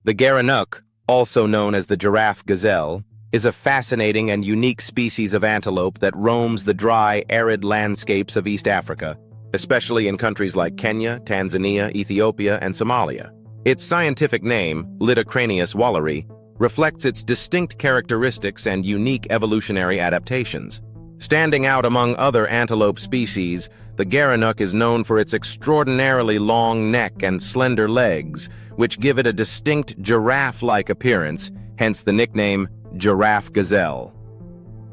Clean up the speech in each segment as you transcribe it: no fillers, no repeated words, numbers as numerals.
The gerenuk, also known as the giraffe-gazelle, is a fascinating and unique species of antelope that roams the dry, arid landscapes of East Africa, especially in countries like Kenya, Tanzania, Ethiopia, and Somalia. Its scientific name, Litocranius walleri, reflects its distinct characteristics and unique evolutionary adaptations. Standing out among other antelope species, the gerenuk is known for its extraordinarily long neck and slender legs, which give it a distinct giraffe-like appearance, hence the nickname giraffe-gazelle.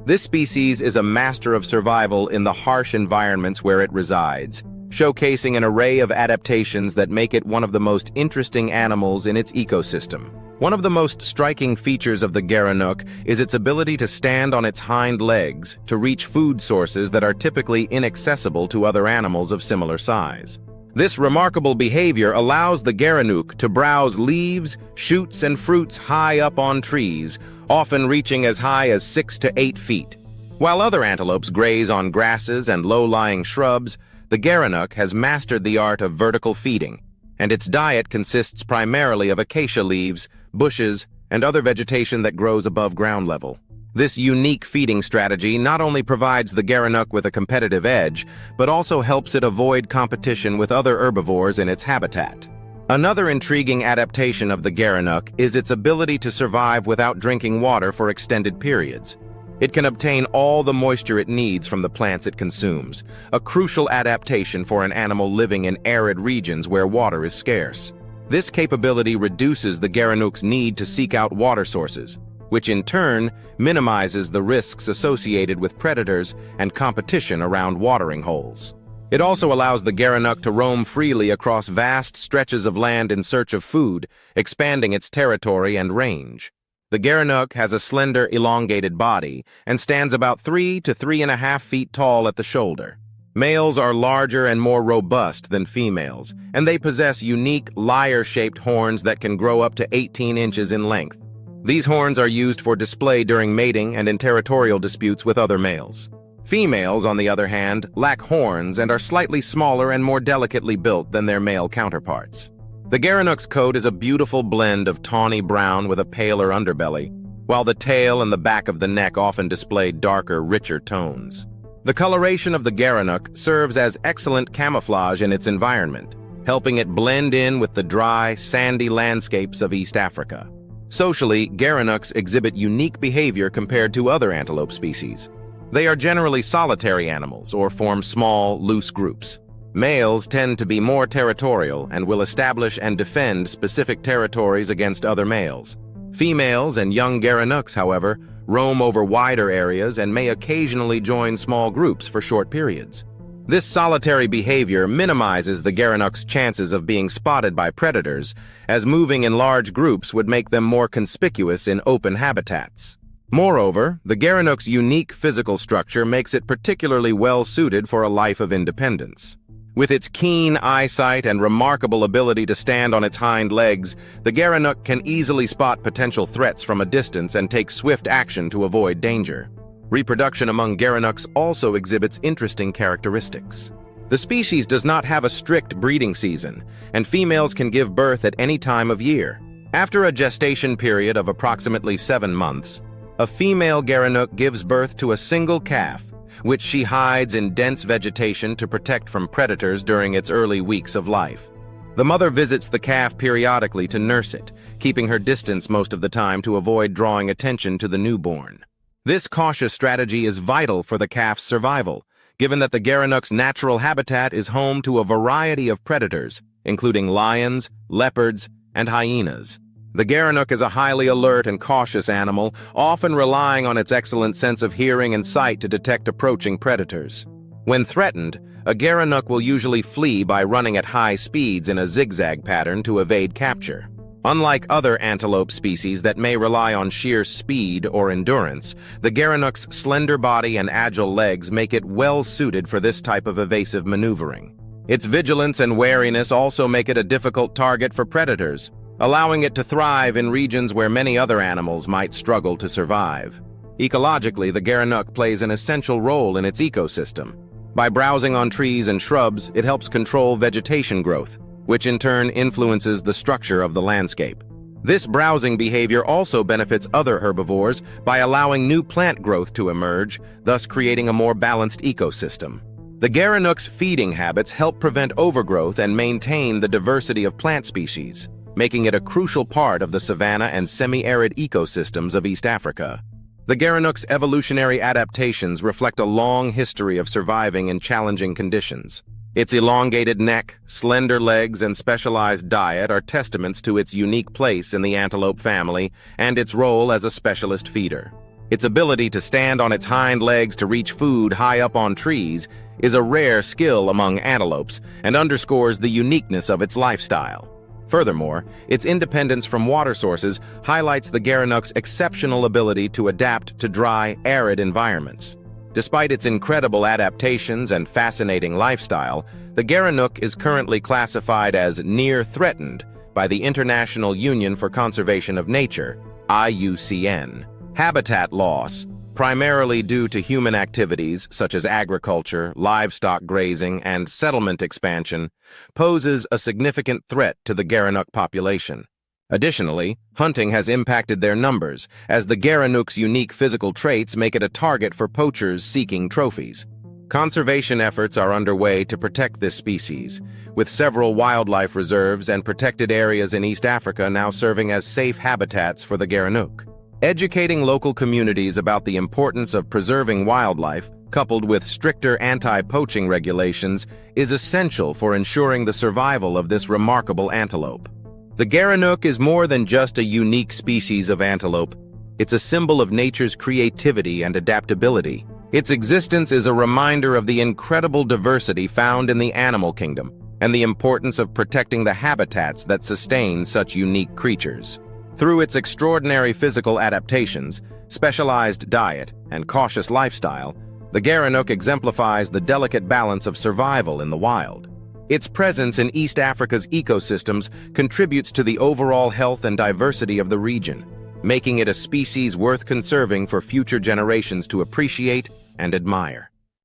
This species is a master of survival in the harsh environments where it resides, showcasing an array of adaptations that make it one of the most interesting animals in its ecosystem. One of the most striking features of the gerenuk is its ability to stand on its hind legs to reach food sources that are typically inaccessible to other animals of similar size. This remarkable behavior allows the gerenuk to browse leaves, shoots, and fruits high up on trees, often reaching as high as 6 to 8 feet. While other antelopes graze on grasses and low-lying shrubs, the gerenuk has mastered the art of vertical feeding, and its diet consists primarily of acacia leaves, bushes, and other vegetation that grows above ground level. This unique feeding strategy not only provides the gerenuk with a competitive edge, but also helps it avoid competition with other herbivores in its habitat. Another intriguing adaptation of the gerenuk is its ability to survive without drinking water for extended periods. It can obtain all the moisture it needs from the plants it consumes, a crucial adaptation for an animal living in arid regions where water is scarce. This capability reduces the gerenuk's need to seek out water sources, which in turn minimizes the risks associated with predators and competition around watering holes. It also allows the gerenuk to roam freely across vast stretches of land in search of food, expanding its territory and range. The gerenuk has a slender, elongated body and stands about 3 to 3.5 feet tall at the shoulder. Males are larger and more robust than females, and they possess unique, lyre-shaped horns that can grow up to 18 inches in length. These horns are used for display during mating and in territorial disputes with other males. Females, on the other hand, lack horns and are slightly smaller and more delicately built than their male counterparts. The gerenuk's coat is a beautiful blend of tawny brown with a paler underbelly, while the tail and the back of the neck often display darker, richer tones. The coloration of the gerenuk serves as excellent camouflage in its environment, helping it blend in with the dry, sandy landscapes of East Africa. Socially, gerenuks exhibit unique behavior compared to other antelope species. They are generally solitary animals or form small, loose groups. Males tend to be more territorial and will establish and defend specific territories against other males. Females and young gerenuks, however, roam over wider areas and may occasionally join small groups for short periods. This solitary behavior minimizes the gerenuk's chances of being spotted by predators, as moving in large groups would make them more conspicuous in open habitats. Moreover, the gerenuk's unique physical structure makes it particularly well-suited for a life of independence. With its keen eyesight and remarkable ability to stand on its hind legs, the gerenuk can easily spot potential threats from a distance and take swift action to avoid danger. Reproduction among gerenuks also exhibits interesting characteristics. The species does not have a strict breeding season, and females can give birth at any time of year. After a gestation period of approximately 7 months, a female gerenuk gives birth to a single calf, which she hides in dense vegetation to protect from predators during its early weeks of life. The mother visits the calf periodically to nurse it, keeping her distance most of the time to avoid drawing attention to the newborn. This cautious strategy is vital for the calf's survival, given that the gerenuk's natural habitat is home to a variety of predators, including lions, leopards, and hyenas. The gerenuk is a highly alert and cautious animal, often relying on its excellent sense of hearing and sight to detect approaching predators. When threatened, a gerenuk will usually flee by running at high speeds in a zigzag pattern to evade capture. Unlike other antelope species that may rely on sheer speed or endurance, the gerenuk's slender body and agile legs make it well-suited for this type of evasive maneuvering. Its vigilance and wariness also make it a difficult target for predators, allowing it to thrive in regions where many other animals might struggle to survive. Ecologically, the gerenuk plays an essential role in its ecosystem. By browsing on trees and shrubs, it helps control vegetation growth, which in turn influences the structure of the landscape. This browsing behavior also benefits other herbivores by allowing new plant growth to emerge, thus creating a more balanced ecosystem. The gerenuk's feeding habits help prevent overgrowth and maintain the diversity of plant species, making it a crucial part of the savanna and semi-arid ecosystems of East Africa. The gerenuk's evolutionary adaptations reflect a long history of surviving in challenging conditions. Its elongated neck, slender legs, and specialized diet are testaments to its unique place in the antelope family and its role as a specialist feeder. Its ability to stand on its hind legs to reach food high up on trees is a rare skill among antelopes and underscores the uniqueness of its lifestyle. Furthermore, its independence from water sources highlights the gerenuk's exceptional ability to adapt to dry, arid environments. Despite its incredible adaptations and fascinating lifestyle, the gerenuk is currently classified as near threatened by the International Union for Conservation of Nature, IUCN. Habitat loss, primarily due to human activities such as agriculture, livestock grazing, and settlement expansion, poses a significant threat to the gerenuk population. Additionally, hunting has impacted their numbers, as the gerenuk's unique physical traits make it a target for poachers seeking trophies. Conservation efforts are underway to protect this species, with several wildlife reserves and protected areas in East Africa now serving as safe habitats for the gerenuk. Educating local communities about the importance of preserving wildlife, coupled with stricter anti-poaching regulations, is essential for ensuring the survival of this remarkable antelope. The gerenuk is more than just a unique species of antelope. It's a symbol of nature's creativity and adaptability. Its existence is a reminder of the incredible diversity found in the animal kingdom and the importance of protecting the habitats that sustain such unique creatures. Through its extraordinary physical adaptations, specialized diet, and cautious lifestyle, the gerenuk exemplifies the delicate balance of survival in the wild. Its presence in East Africa's ecosystems contributes to the overall health and diversity of the region, making it a species worth conserving for future generations to appreciate and admire.